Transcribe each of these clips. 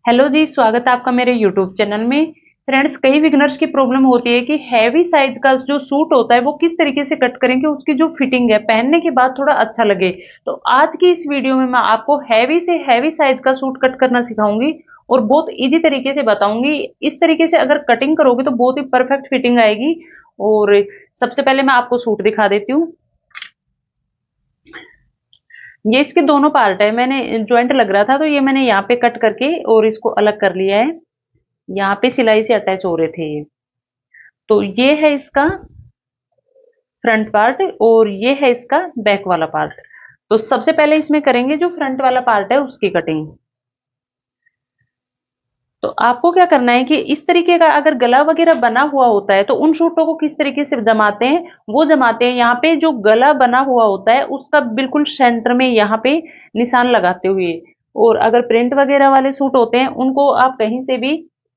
Hello जी, स्वागत है आपका मेरे यूट्यूब चैनल में। फ्रेंड्स, कई बिगिनर्स की प्रॉब्लम होती है कि हैवी साइज का जो सूट होता है वो किस तरीके से कट करें कि उसकी जो फिटिंग है पहनने के बाद थोड़ा अच्छा लगे। तो आज की इस वीडियो में मैं आपको हैवी से हैवी साइज का सूट कट करना सिखाऊंगी और बहुत इजी तरीके से बताऊंगी। इस तरीके से अगर कटिंग करोगे तो बहुत ही परफेक्ट फिटिंग आएगी। और सबसे पहले मैं आपको सूट दिखा देती हूँ। ये इसके दोनों पार्ट है, मैंने ज्वाइंट लग रहा था तो ये मैंने यहाँ पे कट करके और इसको अलग कर लिया है। यहाँ पे सिलाई से अटैच हो रहे थे ये। तो ये है इसका फ्रंट पार्ट और ये है इसका बैक वाला पार्ट। तो सबसे पहले इसमें करेंगे जो फ्रंट वाला पार्ट है उसकी कटिंग। तो आपको क्या करना है कि इस तरीके का अगर गला वगैरह बना हुआ होता है तो उन सूटों को किस तरीके से जमाते हैं, वो जमाते हैं यहाँ पे जो गला बना हुआ होता है उसका बिल्कुल सेंटर में यहाँ पे निशान लगाते हुए। और अगर प्रिंट वगैरह वाले सूट होते हैं उनको आप कहीं से भी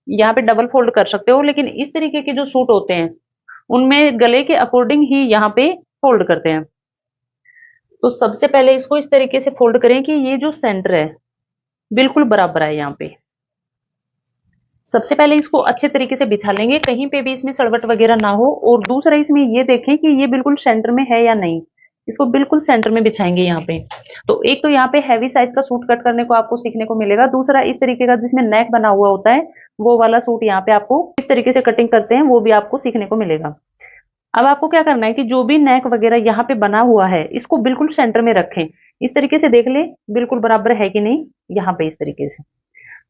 यहाँ पे डबल फोल्ड कर सकते हो, लेकिन इस तरीके के जो सूट होते हैं उनमें गले के अकॉर्डिंग ही यहाँ पे फोल्ड करते हैं। तो सबसे पहले इसको इस तरीके से फोल्ड करें कि ये जो सेंटर है बिल्कुल बराबर है यहाँ पे। सबसे पहले इसको अच्छे तरीके से बिछा लेंगे, कहीं पे भी इसमें सड़वट वगैरह ना हो। और दूसरा इसमें ये देखें कि ये बिल्कुल सेंटर में है या नहीं। इसको बिल्कुल सेंटर में बिछाएंगे यहाँ पे। तो एक तो यहाँ पे हैवी साइज का सूट कट करने को आपको सीखने को मिलेगा। दूसरा इस तरीके का जिसमें नेक बना हुआ होता है वो वाला सूट यहाँ पे आपको किस तरीके से कटिंग करते हैं वो भी आपको सीखने को मिलेगा। अब आपको क्या करना है कि जो भी नेक वगैरह यहाँ पे बना हुआ है इसको बिल्कुल सेंटर में रखें। इस तरीके से देख ले बिल्कुल बराबर है कि नहीं, यहाँ पे इस तरीके से।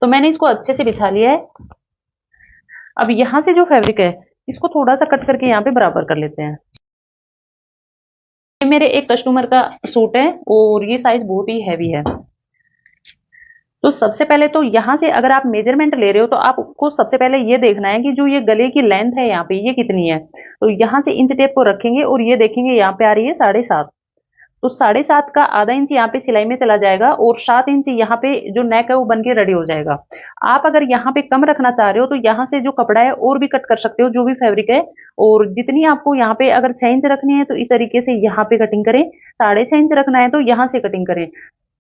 तो मैंने इसको अच्छे से बिछा लिया है। अब यहाँ से जो फैब्रिक है इसको थोड़ा सा कट करके यहाँ पे बराबर कर लेते हैं। ये मेरे एक कस्टमर का सूट है और ये साइज बहुत ही हैवी है। तो सबसे पहले तो यहाँ से अगर आप मेजरमेंट ले रहे हो तो आपको सबसे पहले ये देखना है कि जो ये गले की लेंथ है यहाँ पे ये कितनी है। तो यहाँ से इंच टेप को रखेंगे और ये देखेंगे यहाँ पे आ रही है 7.5। तो 7.5 का आधा इंच यहाँ पे सिलाई में चला जाएगा और 7 इंच यहाँ पे जो नेक है वो बन के रेडी हो जाएगा। आप अगर यहाँ पे कम रखना चाह रहे हो तो यहाँ से जो कपड़ा है और भी कट कर सकते हो, जो भी फैब्रिक है। और जितनी आपको यहाँ पे अगर 6 इंच रखनी है तो इस तरीके से यहाँ पे कटिंग करें, 6.5 इंच रखना है तो यहाँ से कटिंग करें।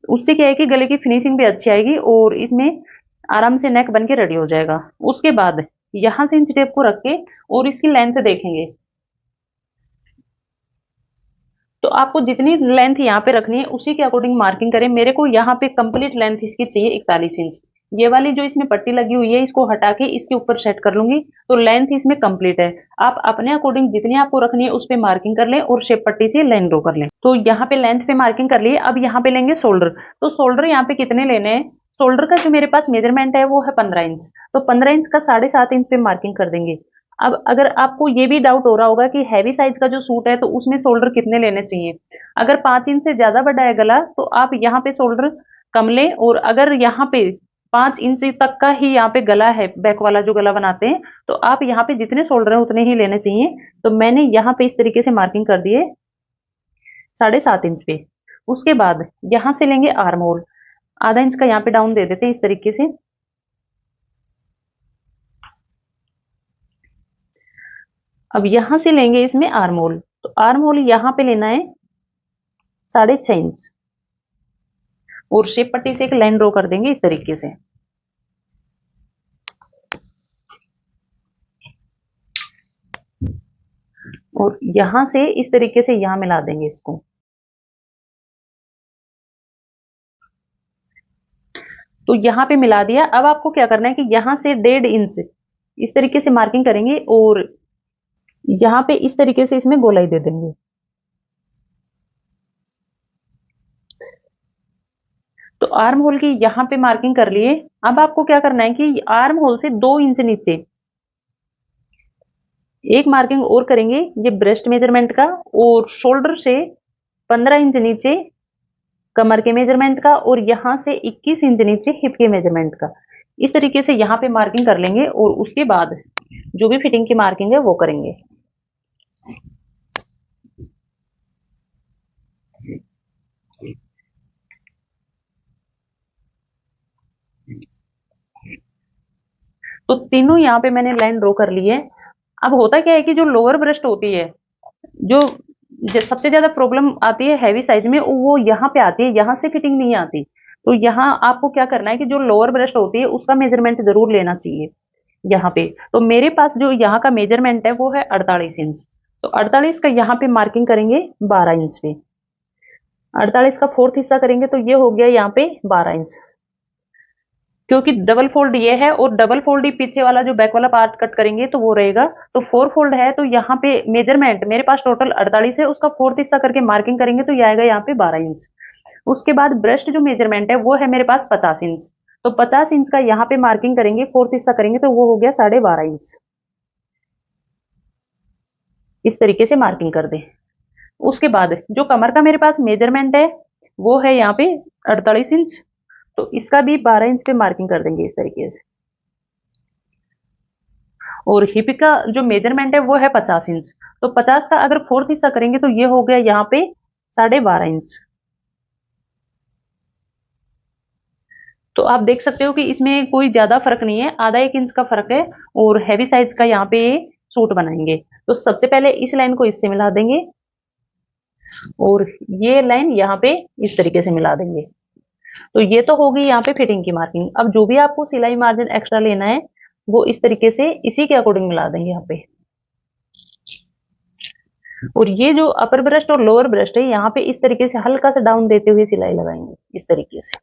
उससे क्या है कि गले की फिनिशिंग भी अच्छी आएगी और इसमें आराम से नेक बन के रेडी हो जाएगा। उसके बाद यहाँ से इंच टेप को रख के और इसकी लेंथ देखेंगे। तो आपको जितनी लेंथ यहाँ पे रखनी है उसी के अकॉर्डिंग मार्किंग करें। मेरे को यहाँ पे कंप्लीट लेंथ इसकी चाहिए 41 इंच। ये वाली जो इसमें पट्टी लगी हुई है इसको हटा के इसके ऊपर सेट कर लूंगी तो लेंथ इसमें कंप्लीट है। आप अपने अकॉर्डिंग जितनी आपको रखनी है उस पे मार्किंग कर लें और शेप पट्टी से लाइन ड्रॉ कर लें। तो यहाँ पे लेंथ पे मार्किंग कर लिए। अब यहाँ पे लेंगे शोल्डर। तो शोल्डर यहाँ पे कितने लेने हैं, शोल्डर का जो मेरे पास मेजरमेंट है वो है 15 इंच। तो 15 इंच का 7.5 इंच पे मार्किंग कर देंगे। अब अगर आपको ये भी डाउट हो रहा होगा कि हैवी साइज का जो सूट है तो उसमें शोल्डर कितने लेने चाहिए, अगर 5 इंच से ज्यादा बड़ा है गला तो आप यहाँ पे शोल्डर कम लें। और अगर यहाँ पे 5 इंच तक का ही यहाँ पे गला है, बैक वाला जो गला बनाते हैं, तो आप यहाँ पे जितने शोल्डर है उतने ही लेने चाहिए। तो मैंने यहाँ पे इस तरीके से मार्किंग कर दिए 7.5 इंच पे। उसके बाद यहाँ से लेंगे आर्म होल, आधा इंच का यहाँ पे डाउन दे देते हैं इस तरीके से। अब यहां से लेंगे इसमें आर्म होल। तो आर्म होल यहां पे लेना है 6.5 इंच और शेप पट्टी से एक लाइन ड्रॉ कर देंगे इस तरीके से। और यहां से इस तरीके से यहां मिला देंगे इसको। तो यहां पे मिला दिया। अब आपको क्या करना है कि यहां से 1.5 इंच इस तरीके से मार्किंग करेंगे और यहां पे इस तरीके से इसमें गोलाई दे देंगे। तो आर्म होल की यहां पे मार्किंग कर लिए। अब आपको क्या करना है कि आर्म होल से 2 इंच नीचे एक मार्किंग और करेंगे ये ब्रेस्ट मेजरमेंट का, और शोल्डर से 15 इंच नीचे कमर के मेजरमेंट का, और यहां से 21 इंच नीचे हिप के मेजरमेंट का। इस तरीके से यहां पे मार्किंग कर लेंगे और उसके बाद जो भी फिटिंग की मार्किंग है वो करेंगे। तो तीनों यहाँ पे मैंने लाइन ड्रॉ कर ली है। अब होता क्या है कि जो लोअर ब्रेस्ट होती है, जो सबसे ज्यादा प्रॉब्लम आती है हैवी साइज में, वो यहाँ पे आती है, यहाँ से फिटिंग नहीं आती। तो यहाँ आपको क्या करना है कि जो लोअर ब्रेस्ट होती है उसका मेजरमेंट जरूर लेना चाहिए यहाँ पे। तो मेरे पास जो यहाँ का मेजरमेंट है वो है 48 इंच। तो 48 का यहाँ पे मार्किंग करेंगे 12 इंच पे। 48 का फोर्थ हिस्सा करेंगे तो ये हो गया यहाँ पे 12 इंच। क्योंकि डबल फोल्ड ये है और डबल फोल्ड ही पीछे वाला जो बैक वाला पार्ट कट करेंगे तो वो रहेगा। तो 4 फोल्ड है तो यहाँ पे मेजरमेंट मेरे पास टोटल 48 है, उसका फोर्थ हिस्सा करके मार्किंग करेंगे तो ये आएगा यहाँ पे 12 इंच। उसके बाद ब्रेस्ट जो मेजरमेंट है वो है मेरे पास 50 इंच। तो 50 इंच का यहाँ पे मार्किंग करेंगे, फोर्थ हिस्सा करेंगे तो वो हो गया 12.5 इंच। इस तरीके से मार्किंग कर दें। उसके बाद जो कमर का मेरे पास मेजरमेंट है वो है यहाँ पे 48 इंच। तो इसका भी 12 इंच पे मार्किंग कर देंगे इस तरीके से। और हिप का जो मेजरमेंट है वो है 50 इंच। तो 50 का अगर फोर्थ हिस्सा करेंगे तो ये हो गया यहाँ पे 12.5 इंच। तो आप देख सकते हो कि इसमें कोई ज्यादा फर्क नहीं है, आधा 1 इंच का फर्क है। और हैवी साइज का यहाँ पे सूट बनाएंगे। तो सबसे पहले इस लाइन को इससे मिला देंगे और ये लाइन यहाँ पे इस तरीके से मिला देंगे। तो ये तो होगी यहाँ पे फिटिंग की मार्किंग। अब जो भी आपको सिलाई मार्जिन एक्स्ट्रा लेना है वो इस तरीके से इसी के अकॉर्डिंग मिला देंगे यहाँ पे। और ये जो अपर ब्रेस्ट और लोअर ब्रेस्ट है यहाँ पे इस तरीके से हल्का सा डाउन देते हुए सिलाई लगाएंगे इस तरीके से।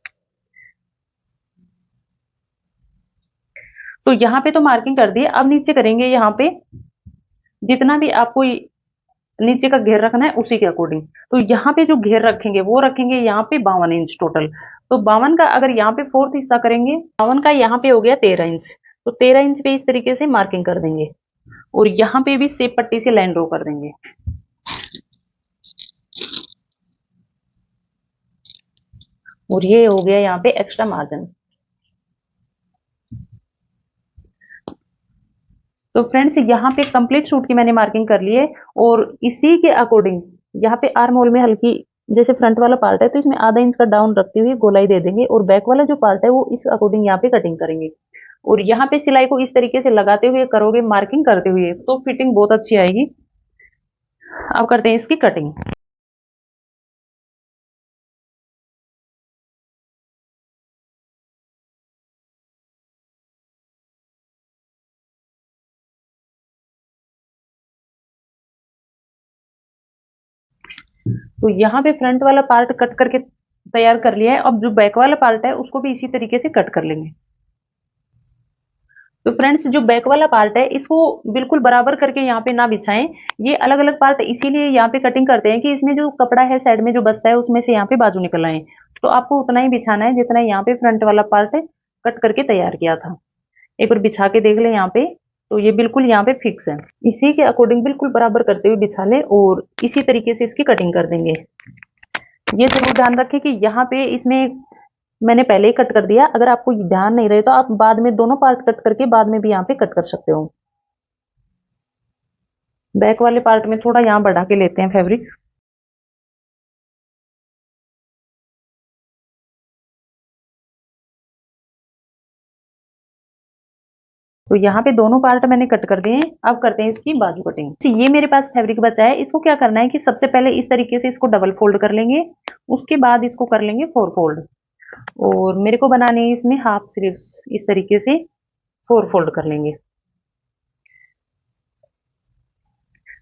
तो यहाँ पे तो मार्किंग कर दी, अब नीचे करेंगे यहाँ पे जितना भी आपको नीचे का घेर रखना है उसी के अकॉर्डिंग। तो यहाँ पे जो घेर रखेंगे वो रखेंगे यहाँ पे 52 इंच टोटल। तो 52 का अगर यहाँ पे फोर्थ हिस्सा करेंगे, 52 का यहाँ पे हो गया 13 इंच। तो 13 इंच पे इस तरीके से मार्किंग कर देंगे और यहाँ पे भी सेप पट्टी से लाइन ड्रॉ कर देंगे। और ये हो गया यहाँ पे एक्स्ट्रा मार्जिन। तो फ्रेंड्स यहाँ पे कंप्लीट सूट की मैंने मार्किंग कर ली है और इसी के अकॉर्डिंग यहाँ पे आर्म होल में हल्की जैसे फ्रंट वाला पार्ट है तो इसमें आधा इंच का डाउन रखते हुए गोलाई दे देंगे और बैक वाला जो पार्ट है वो इस अकॉर्डिंग यहाँ पे कटिंग करेंगे। और यहाँ पे सिलाई को इस तरीके से लगाते हुए करोगे मार्किंग करते हुए तो फिटिंग बहुत अच्छी आएगी। अब करते हैं इसकी कटिंग। तो यहाँ पे फ्रंट वाला पार्ट कट करके तैयार कर लिया है। अब जो बैक वाला पार्ट है उसको भी इसी तरीके से कट कर लेंगे। तो फ्रेंड्स जो बैक वाला पार्ट है इसको बिल्कुल बराबर करके यहाँ पे ना बिछाएं। ये अलग अलग पार्ट इसीलिए यहाँ पे कटिंग करते हैं कि इसमें जो कपड़ा है साइड में जो बचता है उसमें से यहाँ पे बाजू निकल आए। तो आपको उतना ही बिछाना है जितना यहाँ पे फ्रंट वाला पार्ट कट करके तैयार किया था। एक बार बिछा के देख ले यहाँ पे। तो ये बिल्कुल यहाँ पे फिक्स है। इसी के अकॉर्डिंग बिल्कुल बराबर करते हुए बिछा ले और इसी तरीके से इसकी कटिंग कर देंगे। ये जरूर ध्यान रखें कि यहाँ पे इसमें मैंने पहले ही कट कर दिया। अगर आपको ध्यान नहीं रहे तो आप बाद में दोनों पार्ट कट करके बाद में भी यहाँ पे कट कर सकते हो। बैक वाले पार्ट में थोड़ा यहाँ बढ़ा के लेते हैं फैब्रिक। तो यहाँ पे दोनों पार्ट मैंने कट कर दिए हैं। अब करते हैं इसकी बाजू कटिंग। ये मेरे पास फैब्रिक बचा है, इसको क्या करना है कि सबसे पहले इस तरीके से इसको डबल फोल्ड कर लेंगे। उसके बाद इसको कर लेंगे 4 फोल्ड और मेरे को बनाने है इसमें हाफ स्लीव्स। इस तरीके से 4 फोल्ड कर लेंगे।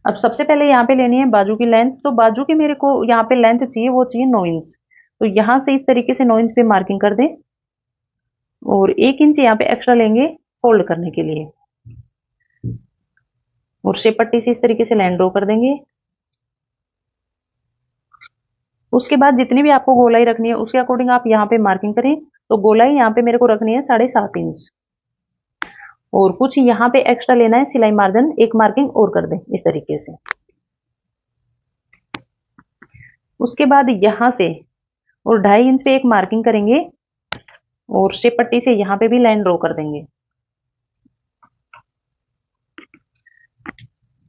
अब सबसे पहले यहाँ पे लेनी है बाजू की लेंथ। तो बाजू की मेरे को यहाँ पे लेंथ चाहिए, वो चाहिए 9 इंच। तो यहाँ से इस तरीके से 9 इंच पे मार्किंग कर दें और 1 इंच यहाँ पे एक्स्ट्रा लेंगे फोल्ड करने के लिए और शेप पट्टी से इस तरीके से लाइन ड्रॉ कर देंगे। उसके बाद जितनी भी आपको गोलाई रखनी है उसके अकॉर्डिंग आप यहाँ पे मार्किंग करें। तो गोलाई यहाँ पे मेरे को रखनी है 7.5 इंच और कुछ यहाँ पे एक्स्ट्रा लेना है सिलाई मार्जिन, एक मार्किंग और कर दें इस तरीके से। उसके बाद यहाँ से और 2.5 इंच पे एक मार्किंग करेंगे और शेप पट्टी से यहाँ पे भी लाइन ड्रॉ कर देंगे।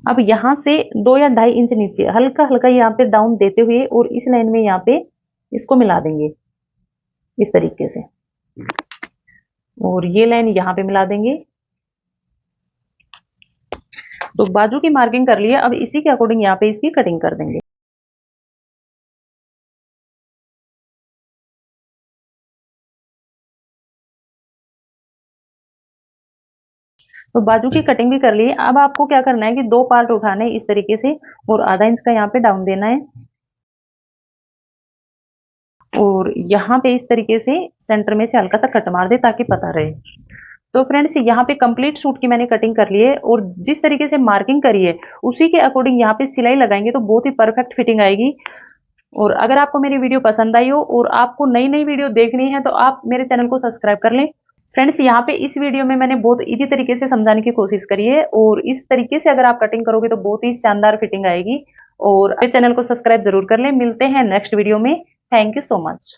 अब यहाँ से 2 या 2.5 इंच नीचे हल्का हल्का यहाँ पे डाउन देते हुए और इस लाइन में यहाँ पे इसको मिला देंगे इस तरीके से और ये लाइन यहाँ पे मिला देंगे। तो बाजू की मार्किंग कर लिया। अब इसी के अकॉर्डिंग यहाँ पे इसकी कटिंग कर देंगे। तो बाजू की कटिंग भी कर ली है। अब आपको क्या करना है कि 2 पार्ट उठाने इस तरीके से और आधा इंच का यहाँ पे डाउन देना है और यहाँ पे इस तरीके से सेंटर में से हल्का सा कट मार दे ताकि पता रहे। तो फ्रेंड्स यहाँ पे कंप्लीट सूट की मैंने कटिंग कर ली है और जिस तरीके से मार्किंग करी है उसी के अकॉर्डिंग यहाँ पे सिलाई लगाएंगे तो बहुत ही परफेक्ट फिटिंग आएगी। और अगर आपको मेरी वीडियो पसंद आई हो और आपको नई नई वीडियो देखनी है तो आप मेरे चैनल को सब्सक्राइब कर लें। फ्रेंड्स यहाँ पे इस वीडियो में मैंने बहुत इजी तरीके से समझाने की कोशिश करी है और इस तरीके से अगर आप कटिंग करोगे तो बहुत ही शानदार फिटिंग आएगी। और मेरे चैनल को सब्सक्राइब जरूर कर लें। मिलते हैं नेक्स्ट वीडियो में। Thank you so much.